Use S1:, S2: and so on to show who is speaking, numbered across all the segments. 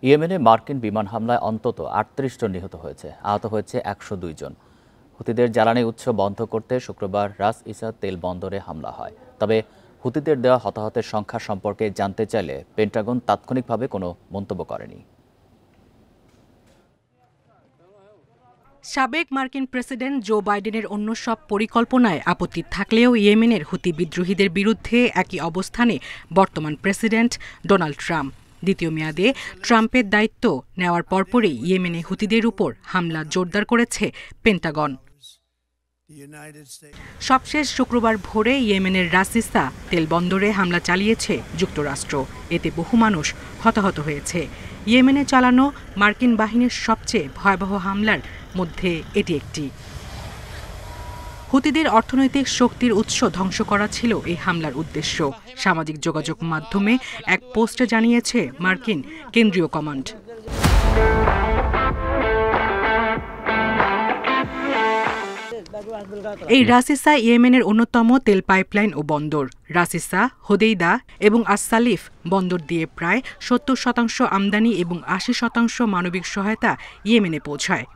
S1: ইয়েমেনে মার্কিন বিমান হামলায় অন্তত ৩৮ জন নিহত হয়েছে, আহত হয়েছে ১০২ জন। হুতিদের জ্বালানি উৎস বন্ধ করতে শুক্রবার রাস ইসা তেল বন্দরে হামলা হয়। তবে হুতিদের দেওয়া হতাহতের সংখ্যা সম্পর্কে জানতে চাইলে পেন্টাগন তাৎক্ষণিকভাবে কোনো মন্তব্য করেনি।
S2: সাবেক মার্কিন প্রেসিডেন্ট জো বাইডেনের অন্য সব পরিকল্পনায় আপত্তি থাকলেও ইয়েমেনের হুতি বিদ্রোহীদের বিরুদ্ধে একই অবস্থানে বর্তমান প্রেসিডেন্ট ডোনাল্ড ট্রাম্প। দ্বিতীয় মেয়াদে ট্রাম্পের দায়িত্ব নেওয়ার পরপরই ইয়েমেনে হুতিদের উপর হামলা জোরদার করেছে পেন্টাগন। সবশেষ শুক্রবার ভোরে ইয়েমেনের রাস ইসা তেল বন্দরে হামলা চালিয়েছে যুক্তরাষ্ট্র। এতে বহু মানুষ হতাহত হয়েছে। ইয়েমেনে চালানো মার্কিন বাহিনীর সবচেয়ে ভয়াবহ হামলার মধ্যে এটি একটি। হুতিদের অর্থনৈতিক শক্তির উৎস ধ্বংস করা ছিল এই হামলার উদ্দেশ্য। সামাজিক যোগাযোগ মাধ্যমে এক পোস্টে জানিয়েছে মার্কিন কেন্দ্রীয় কমান্ড। এই রাস ইসা ইয়েমেনের অন্যতম তেল পাইপলাইন ও বন্দর। রাস ইসা, হোদেইদা এবং আস-সালিফ বন্দর দিয়ে প্রায় ৭০% আমদানি এবং ৮০% মানবিক সহায়তা ইয়েমেনে পৌঁছায়।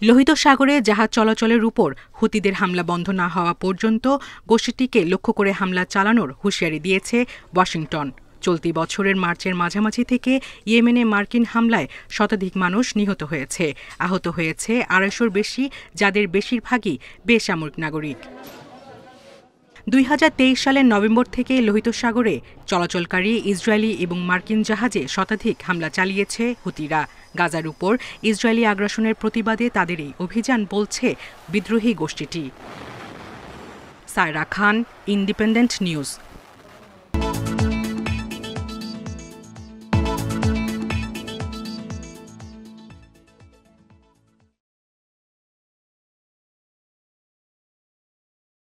S2: লোহিত সাগরে জাহাজ চলাচলের উপর হুতিদের হামলা বন্ধ না হওয়া পর্যন্ত গোষ্ঠীটিকে লক্ষ্য করে হামলা চালানোর হুঁশিয়ারি দিয়েছে ওয়াশিংটন। চলতি বছরের মার্চের মাঝামাঝি থেকে ইয়েমেনে মার্কিন হামলায় শতাধিক মানুষ নিহত হয়েছে, আহত হয়েছে ২৫০-র বেশি, যাদের বেশিরভাগই বেসামরিক নাগরিক। ২০২৩ সালের নভেম্বর থেকে লোহিত সাগরে চলাচলকারী ইসরায়েলি এবং মার্কিন জাহাজে শতাধিক হামলা চালিয়েছে হুতিরা। গাজার উপর ইসরায়েলি আগ্রাসনের প্রতিবাদে তাদের এই অভিযান বলছে বিদ্রোহী গোষ্ঠীটি। সায়রা খান, ইন্ডিপেন্ডেন্ট নিউজ।